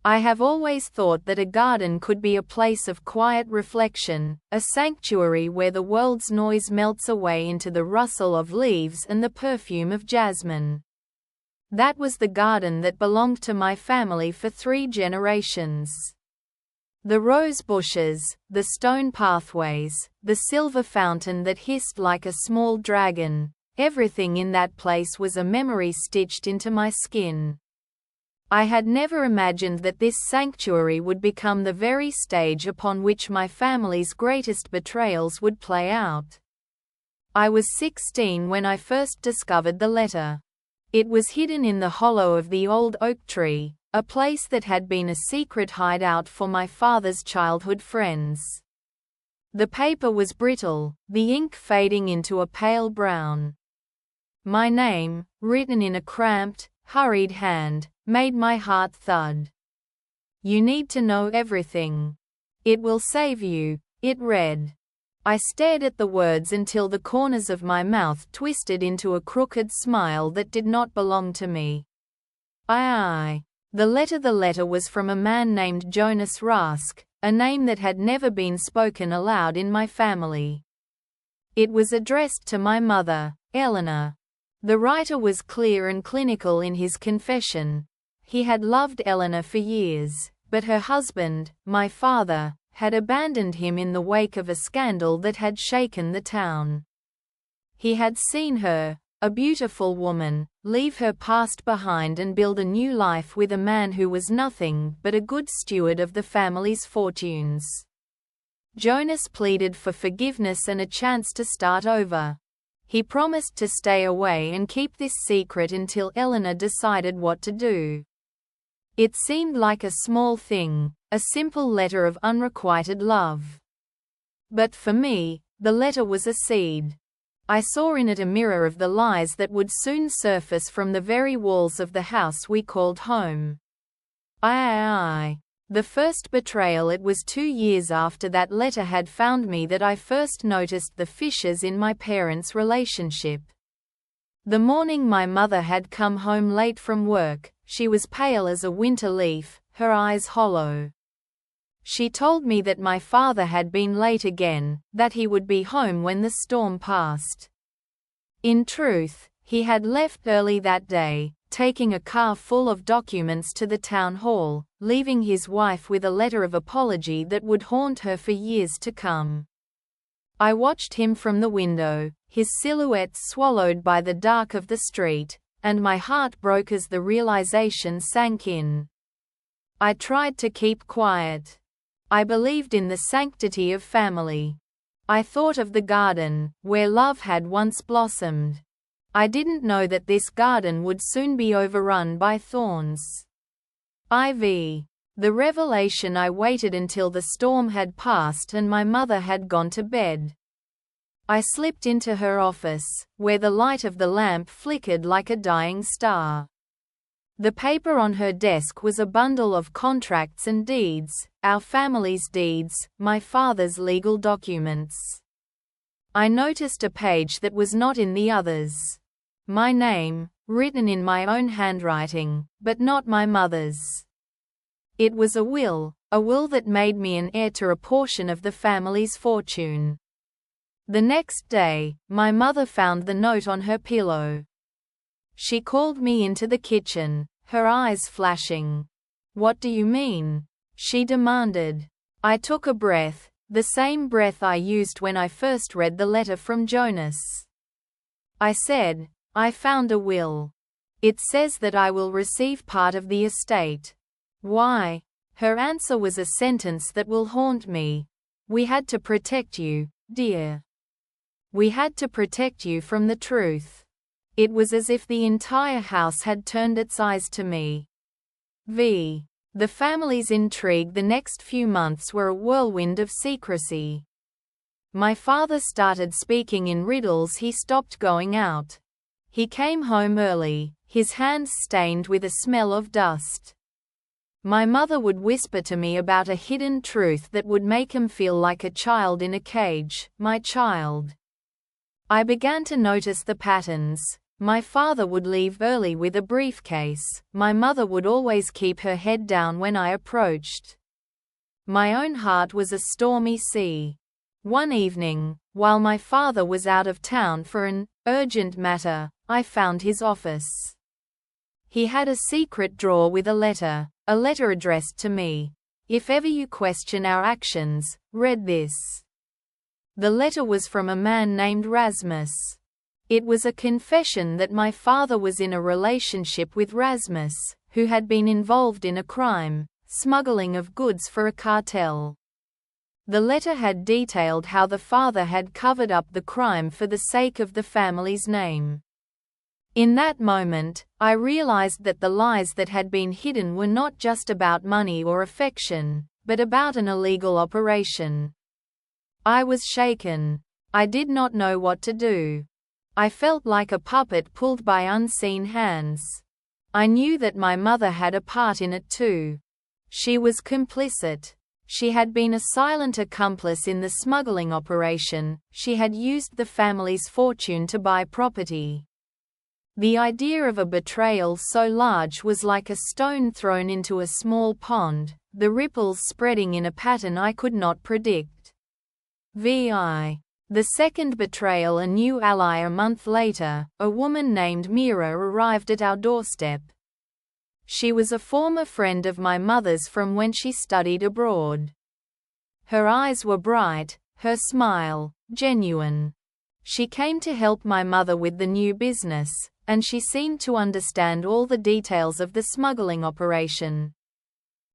I have always thought that a garden could be a place of quiet reflection, a sanctuary where the world's noise melts away into the rustle of leaves and the perfume of jasmine. That was the garden that belonged to my family for 3 generations. The rose bushes, the stone pathways, the silver fountain that hissed like a small dragon, everything in that place was a memory stitched into my skin. I had never imagined that this sanctuary would become the very stage upon which my family's greatest betrayals would play out. I was 16 when I first discovered the letter. It was hidden in the hollow of the old oak tree, a place that had been a secret hideout for my father's childhood friends. The paper was brittle, the ink fading into a pale brown. My name, written in a cramped, hurried hand, made my heart thud. "You need to know everything. It will save you," it read. I stared at the words until the corners of my mouth twisted into a crooked smile that did not belong to me. The letter was from a man named Jonas Rask, a name that had never been spoken aloud in my family. It was addressed to my mother, Eleanor. The writer was clear and clinical in his confession. He had loved Eleanor for years, but her husband, my father, had abandoned him in the wake of a scandal that had shaken the town. He had seen her, a beautiful woman, leave her past behind and build a new life with a man who was nothing but a good steward of the family's fortunes. Jonas pleaded for forgiveness and a chance to start over. He promised to stay away and keep this secret until Eleanor decided what to do. It seemed like a small thing, a simple letter of unrequited love. But for me, the letter was a seed. I saw in it a mirror of the lies that would soon surface from the very walls of the house we called home. The first betrayal. It was 2 years after that letter had found me that I first noticed the fissures in my parents' relationship. The morning my mother had come home late from work, she was pale as a winter leaf, her eyes hollow. She told me that my father had been late again, that he would be home when the storm passed. In truth, he had left early that day, taking a car full of documents to the town hall, leaving his wife with a letter of apology that would haunt her for years to come. I watched him from the window, his silhouette swallowed by the dark of the street, and my heart broke as the realization sank in. I tried to keep quiet. I believed in the sanctity of family. I thought of the garden, where love had once blossomed. I didn't know that this garden would soon be overrun by thorns. The revelation. I waited until the storm had passed and my mother had gone to bed. I slipped into her office, where the light of the lamp flickered like a dying star. The paper on her desk was a bundle of contracts and deeds, our family's deeds, my father's legal documents. I noticed a page that was not in the others. My name, written in my own handwriting, but not my mother's. It was a will that made me an heir to a portion of the family's fortune. The next day, my mother found the note on her pillow. She called me into the kitchen, her eyes flashing. "What do you mean?" she demanded. I took a breath, the same breath I used when I first read the letter from Jonas. I said, "I found a will. It says that I will receive part of the estate." "Why?" Her answer was a sentence that will haunt me. "We had to protect you, dear. We had to protect you from the truth." It was as if the entire house had turned its eyes to me. The family's intrigue. The next few months were a whirlwind of secrecy. My father started speaking in riddles. He stopped going out. He came home early, his hands stained with a smell of dust. My mother would whisper to me about a hidden truth that would make him feel like a child in a cage, my child. I began to notice the patterns. My father would leave early with a briefcase. My mother would always keep her head down when I approached. My own heart was a stormy sea. One evening, while my father was out of town for an urgent matter, I found his office. He had a secret drawer with a letter addressed to me. "If ever you question our actions, read this." The letter was from a man named Rasmus. It was a confession that my father was in a relationship with Rasmus, who had been involved in a crime, smuggling of goods for a cartel. The letter had detailed how the father had covered up the crime for the sake of the family's name. In that moment, I realized that the lies that had been hidden were not just about money or affection, but about an illegal operation. I was shaken. I did not know what to do. I felt like a puppet pulled by unseen hands. I knew that my mother had a part in it too. She was complicit. She had been a silent accomplice in the smuggling operation. She had used the family's fortune to buy property. The idea of a betrayal so large was like a stone thrown into a small pond, the ripples spreading in a pattern I could not predict. The second betrayal, a new ally. A month later, a woman named Mira arrived at our doorstep. She was a former friend of my mother's from when she studied abroad. Her eyes were bright, her smile genuine. She came to help my mother with the new business, and she seemed to understand all the details of the smuggling operation.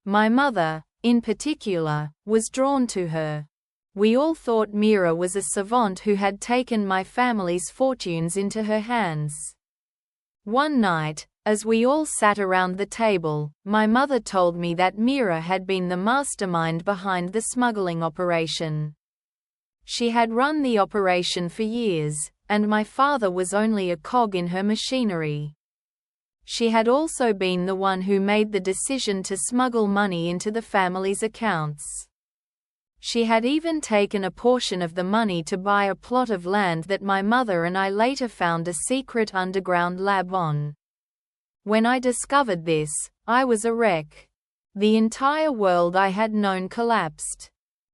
My mother, in particular, was drawn to her. We all thought Mira was a savant who had taken my family's fortunes into her hands. One night, as we all sat around the table, my mother told me that Mira had been the mastermind behind the smuggling operation. She had run the operation for years, and my father was only a cog in her machinery. She had also been the one who made the decision to smuggle money into the family's accounts. She had even taken a portion of the money to buy a plot of land that my mother and I later found a secret underground lab on. When I discovered this, I was a wreck. The entire world I had known collapsed.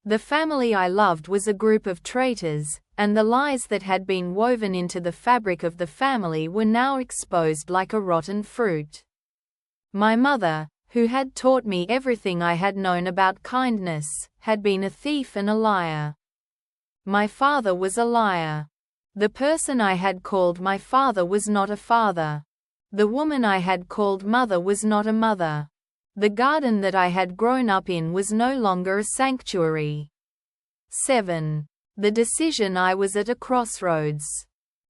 The family I loved was a group of traitors, and the lies that had been woven into the fabric of the family were now exposed like a rotten fruit. My mother, who had taught me everything I had known about kindness, had been a thief and a liar. My father was a liar. The person I had called my father was not a father. The woman I had called mother was not a mother. The garden that I had grown up in was no longer a sanctuary. 7. The decision. I was at a crossroads.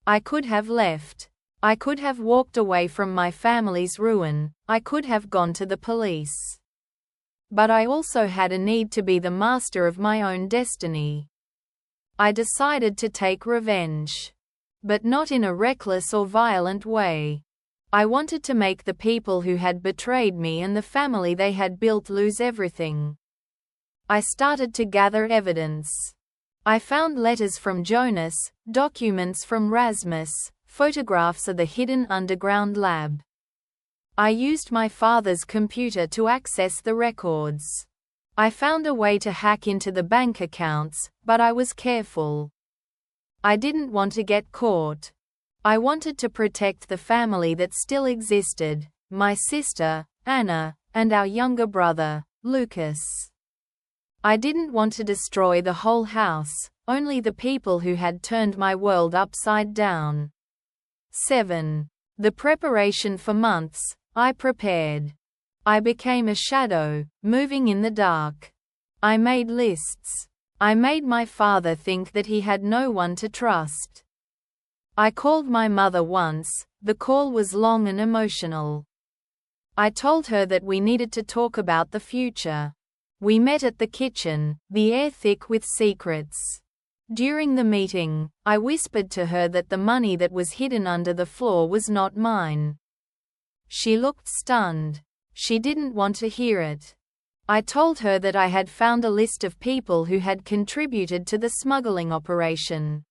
I could have left. I could have walked away from my family's ruin. I could have gone to the police. But I also had a need to be the master of my own destiny. I decided to take revenge. But not in a reckless or violent way. I wanted to make the people who had betrayed me and the family they had built lose everything. I started to gather evidence. I found letters from Jonas, documents from Rasmus, photographs of the hidden underground lab. I used my father's computer to access the records. I found a way to hack into the bank accounts, but I was careful. I didn't want to get caught. I wanted to protect the family that still existed, my sister, Anna, and our younger brother, Lucas. I didn't want to destroy the whole house, only the people who had turned my world upside down. 7. The preparation. For months, I prepared. I became a shadow, moving in the dark. I made lists. I made my father think that he had no one to trust. I called my mother once. The call was long and emotional. I told her that we needed to talk about the future. We met at the kitchen, the air thick with secrets. During the meeting, I whispered to her that the money that was hidden under the floor was not mine. She looked stunned. She didn't want to hear it. I told her that I had found a list of people who had contributed to the smuggling operation.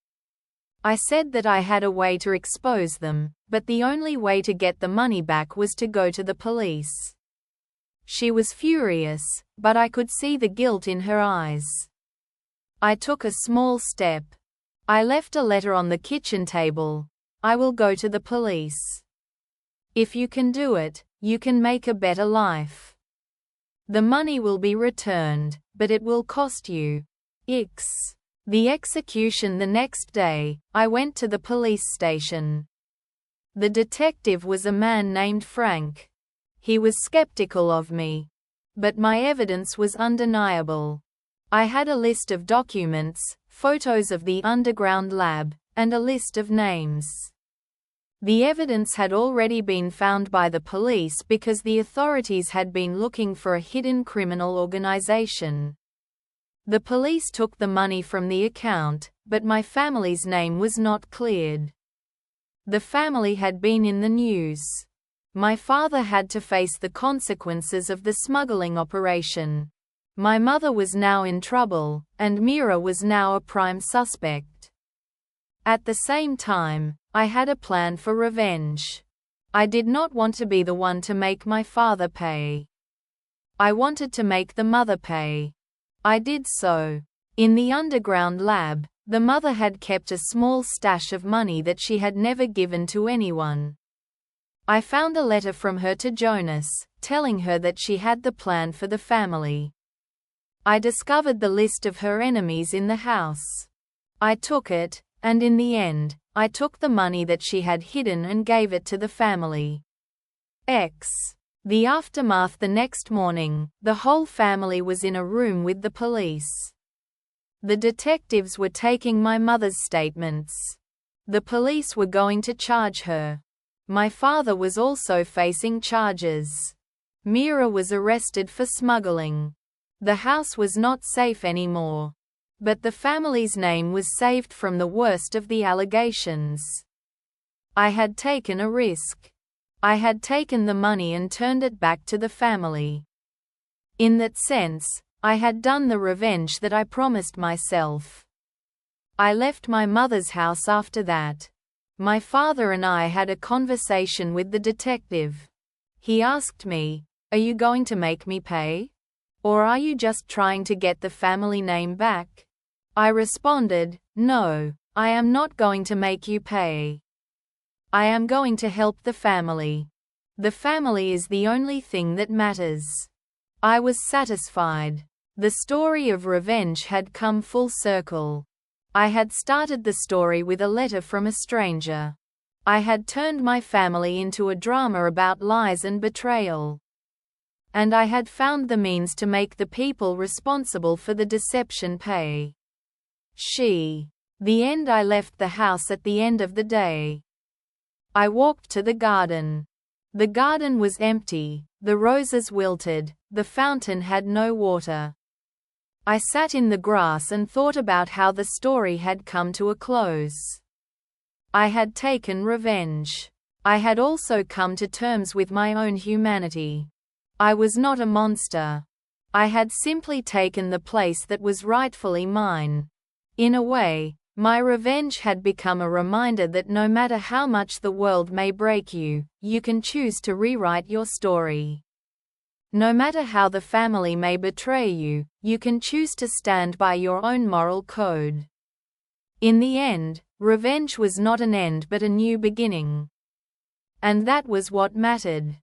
I said that I had a way to expose them, but the only way to get the money back was to go to the police. She was furious, but I could see the guilt in her eyes. I took a small step. I left a letter on the kitchen table. I will go to the police. If you can do it, you can make a better life. The money will be returned, but it will cost you X. The execution the next day, I went to the police station. The detective was a man named Frank. He was skeptical of me. But my evidence was undeniable. I had a list of documents, photos of the underground lab, and a list of names. The evidence had already been found by the police because the authorities had been looking for a hidden criminal organization. The police took the money from the account, but my family's name was not cleared. The family had been in the news. My father had to face the consequences of the smuggling operation. My mother was now in trouble, and Mira was now a prime suspect. At the same time, I had a plan for revenge. I did not want to be the one to make my father pay. I wanted to make the mother pay. I did so. In the underground lab, the mother had kept a small stash of money that she had never given to anyone. I found a letter from her to Jonas, telling her that she had the plan for the family. I discovered the list of her enemies in the house. I took it, and in the end, I took the money that she had hidden and gave it to the family. X. The aftermath: the next morning, the whole family was in a room with the police. The detectives were taking my mother's statements. The police were going to charge her. My father was also facing charges. Mira was arrested for smuggling. The house was not safe anymore. But the family's name was saved from the worst of the allegations. I had taken a risk. I had taken the money and turned it back to the family. In that sense, I had done the revenge that I promised myself. I left my mother's house after that. My father and I had a conversation with the detective. He asked me, "Are you going to make me pay? Or are you just trying to get the family name back?" I responded, "No, I am not going to make you pay. I am going to help the family. The family is the only thing that matters." I was satisfied. The story of revenge had come full circle. I had started the story with a letter from a stranger. I had turned my family into a drama about lies and betrayal. And I had found the means to make the people responsible for the deception pay. The end. I left the house at the end of the day. I walked to the garden. The garden was empty, the roses wilted, the fountain had no water. I sat in the grass and thought about how the story had come to a close. I had taken revenge. I had also come to terms with my own humanity. I was not a monster. I had simply taken the place that was rightfully mine. In a way, my revenge had become a reminder that no matter how much the world may break you, you can choose to rewrite your story. No matter how the family may betray you, you can choose to stand by your own moral code. In the end, revenge was not an end but a new beginning. And that was what mattered.